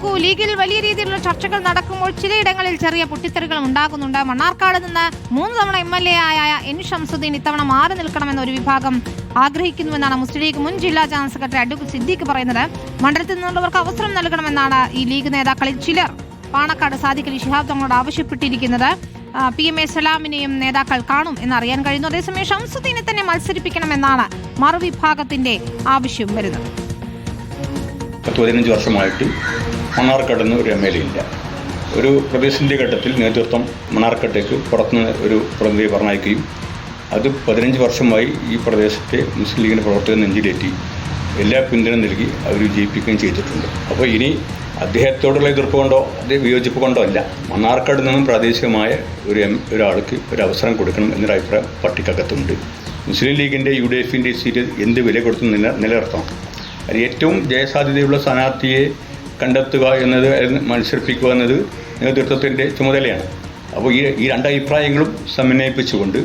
നോക്കൂ, ലീഗിൽ വലിയ രീതിയിലുള്ള ചർച്ചകൾ നടക്കുമ്പോൾ ചിലയിടങ്ങളിൽ ചെറിയ പൊട്ടിത്തെറികളും ഉണ്ടാകുന്നുണ്ട്. മണ്ണാർക്കാട് നിന്ന് 3 തവണ MLA ആയ N ഷംസുദ്ദീൻ ഇത്തവണ മാറി നിൽക്കണമെന്ന് ഒരു വിഭാഗം ആഗ്രഹിക്കുന്നുവെന്നാണ് മുസ്ലിം ലീഗ് മുൻ ജില്ലാ ജനറൽ സെക്രട്ടറി അഡ്വക്കേറ്റ് സിദ്ദീഖ് പറയുന്നത്. മണ്ഡലത്തിൽ നിന്നുള്ളവർക്ക് അവസരം നൽകണമെന്നാണ് ഈ ലീഗ് നേതാക്കളിൽ ചിലർ പാണക്കാട് സാദിഖ് അലി ശിഹാബ് തങ്ങളോട് ആവശ്യപ്പെട്ടിരിക്കുന്നത്. PMA സലാമിനെയും നേതാക്കൾ കാണും എന്നറിയാൻ കഴിയുന്നു. അതേസമയം ഷംസുദ്ദീനെ തന്നെ മത്സരിപ്പിക്കണമെന്നാണ് മറുവിഭാഗത്തിന്റെ ആവശ്യം വരുന്നത്. 15 വർഷമായിട്ട് മണ്ണാർക്കാടുന്ന് ഒരു MLA ഇല്ല. ഒരു പ്രതിസന്ധി ഘട്ടത്തിൽ നേതൃത്വം മണ്ണാർക്കാട്ടേക്ക് പുറത്തുനിന്ന് ഒരു പ്രതിനിധിയെ പറഞ്ഞയക്കുകയും അത് 15 വർഷമായി ഈ പ്രദേശത്തെ മുസ്ലിം ലീഗിൻ്റെ പ്രവർത്തകർ നെഞ്ചിലേറ്റി എല്ലാ പിന്തുണ നൽകി അവർ വിജയിപ്പിക്കുകയും ചെയ്തിട്ടുണ്ട്. അപ്പോൾ ഇനി അദ്ദേഹത്തോടുള്ള എതിർപ്പ് കൊണ്ടോ വിയോജിപ്പ് കൊണ്ടോ അല്ല, മണ്ണാർക്കാട് നിന്നും പ്രാദേശികമായ ഒരാൾക്ക് ഒരു അവസരം കൊടുക്കണം എന്നൊരു അഭിപ്രായം പാർട്ടിക്കകത്തുണ്ട്. മുസ്ലിം ലീഗിൻ്റെ UDFൻ്റെ സീറ്റ് എന്ത് വില കൊടുത്ത് നിലനിർത്തണം. അത് ഏറ്റവും ജയസാധ്യതയുള്ള സ്ഥാനാർത്ഥിയെ കണ്ടെത്തുക എന്നത്, മത്സരിപ്പിക്കുക എന്നത് നേതൃത്വത്തിൻ്റെ ചുമതലയാണ്. അപ്പോൾ ഈ രണ്ട് അഭിപ്രായങ്ങളും സമന്വയിപ്പിച്ചുകൊണ്ട്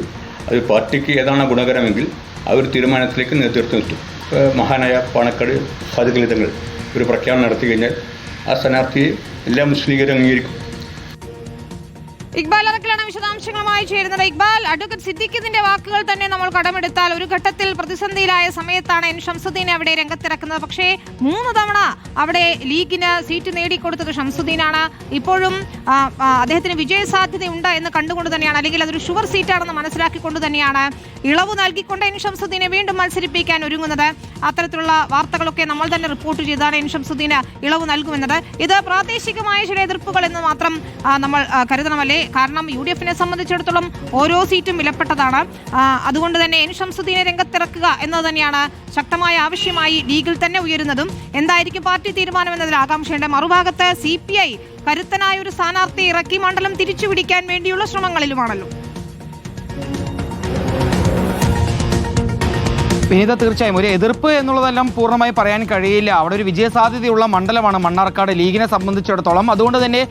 അത് പാർട്ടിക്ക് ഏതാണ് ഗുണകരമെങ്കിൽ ആ ഒരു തീരുമാനത്തിലേക്ക് നേതൃത്വം എത്തും. മഹാനായ പാണക്കാട് സാദിഖ് അലി തങ്ങൾ ഒരു പ്രഖ്യാപനം നടത്തി കഴിഞ്ഞാൽ ആ സ്ഥാനാർത്ഥിയെ എല്ലാ മുസ്ലിം ലീഗരും അംഗീകരിക്കും. ഇക്ബാൽ അറക്കലാണ് വിശദാംശങ്ങളുമായി ചേരുന്നത്. ഇക്ബാൽ, അഡ്വക്കേറ്റ് സിദ്ദീഖിന്റെ വാക്കുകൾ തന്നെ നമ്മൾ കടമെടുത്താൽ ഒരു ഘട്ടത്തിൽ പ്രതിസന്ധിയിലായ സമയത്താണ് N ഷംസുദ്ദീനെ അവിടെ രംഗത്തിറക്കുന്നത്. പക്ഷേ 3 തവണ അവിടെ ലീഗിന് സീറ്റ് നേടിക്കൊടുത്തത് ഷംസുദ്ദീനാണ്. ഇപ്പോഴും അദ്ദേഹത്തിന് വിജയസാധ്യതയുണ്ട് എന്ന് കണ്ടുകൊണ്ട് തന്നെയാണ്, അല്ലെങ്കിൽ അതൊരു ഷുവർ സീറ്റാണെന്ന് മനസ്സിലാക്കിക്കൊണ്ട് തന്നെയാണ് ഇളവ് നൽകിക്കൊണ്ട് N ഷംസുദ്ദീനെ വീണ്ടും മത്സരിപ്പിക്കാൻ ഒരുങ്ങുന്നത്. അത്തരത്തിലുള്ള വാർത്തകളൊക്കെ നമ്മൾ തന്നെ റിപ്പോർട്ട് ചെയ്തതാണ് N ഷംസുദ്ദീന് ഇളവ് നൽകുമെന്നത്. ഇത് പ്രാദേശികമായ ചില എതിർപ്പുകൾ എന്ന് മാത്രം നമ്മൾ കരുതണമല്ലേ? കാരണം UDFനെ സംബന്ധിച്ചിടത്തോളം ഓരോ സീറ്റും വിലപ്പെട്ടതാണ്. അതുകൊണ്ട് തന്നെ N ഷംസുദ്ദീനെ രംഗത്തിറക്കുക എന്നത് തന്നെയാണ് ശക്തമായ ആവശ്യമായി ലീഗിൽ തന്നെ ഉയരുന്നതും. എന്തായിരിക്കും പാർട്ടി തീരുമാനം എന്നതിൽ ആകാംക്ഷയുണ്ട്. മറുഭാഗത്ത് CPI കരുത്തനായ ഒരു സ്ഥാനാർത്ഥി ഇറക്കി മണ്ഡലം തിരിച്ചുപിടിക്കാൻ വേണ്ടിയുള്ള ശ്രമങ്ങളിലുമാണല്ലോ. വിനീത, തീർച്ചയായും ഒരു എതിർപ്പ് എന്നുള്ളതെല്ലാം പൂർണ്ണമായി പറയാൻ കഴിയില്ല. അവിടെ ഒരു വിജയസാധ്യതയുള്ള മണ്ഡലമാണ് മണ്ണാർക്കാട് ലീഗിനെ സംബന്ധിച്ചിടത്തോളം. അതുകൊണ്ട് തന്നെ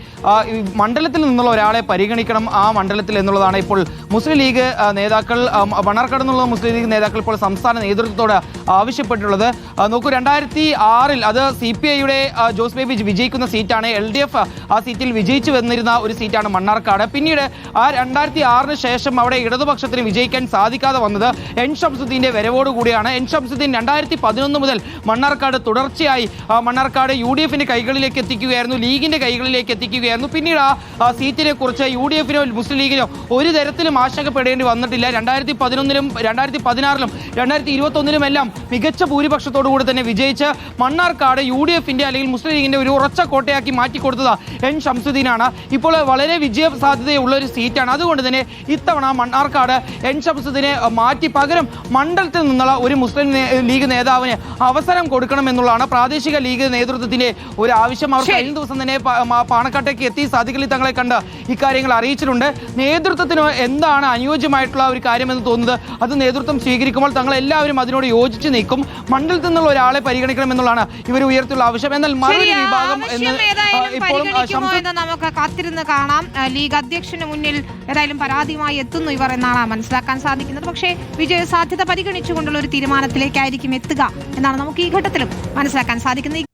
മണ്ഡലത്തിൽ നിന്നുള്ള ഒരാളെ പരിഗണിക്കണം ആ മണ്ഡലത്തിൽ എന്നുള്ളതാണ് ഇപ്പോൾ മുസ്ലിം ലീഗ് നേതാക്കൾ, മണ്ണാർക്കാട് നിന്നുള്ള മുസ്ലിം ലീഗ് നേതാക്കൾ ഇപ്പോൾ സംസ്ഥാന നേതൃത്വത്തോട് ആവശ്യപ്പെട്ടിട്ടുള്ളത്. നോക്കൂ, 2006 അത് CPIയുടെ ജോസ് ബേബി വിജയിക്കുന്ന സീറ്റാണ്. LDF ആ സീറ്റിൽ വിജയിച്ചു വന്നിരുന്ന ഒരു സീറ്റാണ് മണ്ണാർക്കാട്. പിന്നീട് ആ 2006 ശേഷം അവിടെ ഇടതുപക്ഷത്തിന് വിജയിക്കാൻ സാധിക്കാതെ വന്നത് N ഷംസുദ്ദീന്റെ വരവോടുകൂടി. N ഷംസുദ്ദീൻ 2011 മുതൽ മണ്ണാർക്കാട് തുടർച്ചയായി മണ്ണാർക്കാട് UDFന്റെ കൈകളിലേക്ക് എത്തിക്കുകയായിരുന്നു, ലീഗിന്റെ കൈകളിലേക്ക് എത്തിക്കുകയായിരുന്നു. പിന്നീട് ആ സീറ്റിനെ കുറിച്ച് UDFനോ മുസ്ലിം ലീഗിനോ ഒരു തരത്തിലും ആശങ്കപ്പെടേണ്ടി വന്നിട്ടില്ല. 2011-ലും 2016-ലും 2021-ലും എല്ലാം മികച്ച ഭൂരിപക്ഷത്തോടു കൂടി തന്നെ വിജയിച്ച് മണ്ണാർക്കാട് UDFന്റെ അല്ലെങ്കിൽ മുസ്ലിം ലീഗിന്റെ ഒരു ഉറച്ച കോട്ടയാക്കി മാറ്റിക്കൊടുത്തത് N ഷംസുദ്ദീനാണ്. ഇപ്പോൾ വളരെ വിജയ സാധ്യതയുള്ള ഒരു സീറ്റാണ്. അതുകൊണ്ട് തന്നെ ഇത്തവണ മണ്ണാർക്കാട് N ഷംസുദ്ദീനെ മാറ്റി പകരം മണ്ഡലത്തിൽ നിന്നുള്ള ഒരു മുസ്ലിം ലീഗ് നേതാവിന് അവസരം കൊടുക്കണം എന്നുള്ളതാണ് പ്രാദേശിക ലീഗ് നേതൃത്വത്തിന്റെ ഒരു ആവശ്യം. അവർ കഴിഞ്ഞ ദിവസം തന്നെ പാണക്കാട്ടേക്ക് എത്തി സാദിഖ് അലി തങ്ങളെ കണ്ട് ഇക്കാര്യങ്ങൾ അറിയിച്ചിട്ടുണ്ട്. നേതൃത്വത്തിന് എന്താണ് അനുയോജ്യമായിട്ടുള്ള ഒരു കാര്യമെന്ന് തോന്നുന്നത് അത് നേതൃത്വം സ്വീകരിക്കുമ്പോൾ തങ്ങൾ എല്ലാവരും അതിനോട് യോജിച്ച് നിൽക്കും. മണ്ഡലത്തിൽ നിന്നുള്ള ഒരാളെ പരിഗണിക്കണം എന്നുള്ളതാണ് ഇവർ ഉയർത്തിയുള്ള ആവശ്യം. എന്നാൽ മറ്റൊരു വിഭാഗം നമുക്ക് കാത്തിരുന്ന് കാണാം. ലീഗ് അധ്യക്ഷന് മുന്നിൽ ഏതായാലും പരാതിയുമായി എത്തുന്നു ഇവർ എന്നാണ് മനസ്സിലാക്കാൻ സാധിക്കുന്നത്. പക്ഷേ വിജയ സാധ്യത പരിഗണിച്ചുകൊണ്ടുള്ള ഒരു തീരുമാനത്തിലേക്കായിരിക്കും എത്തുക എന്നാണ് നമുക്ക് ഈ ഘട്ടത്തിലും മനസ്സിലാക്കാൻ സാധിക്കുന്നത്.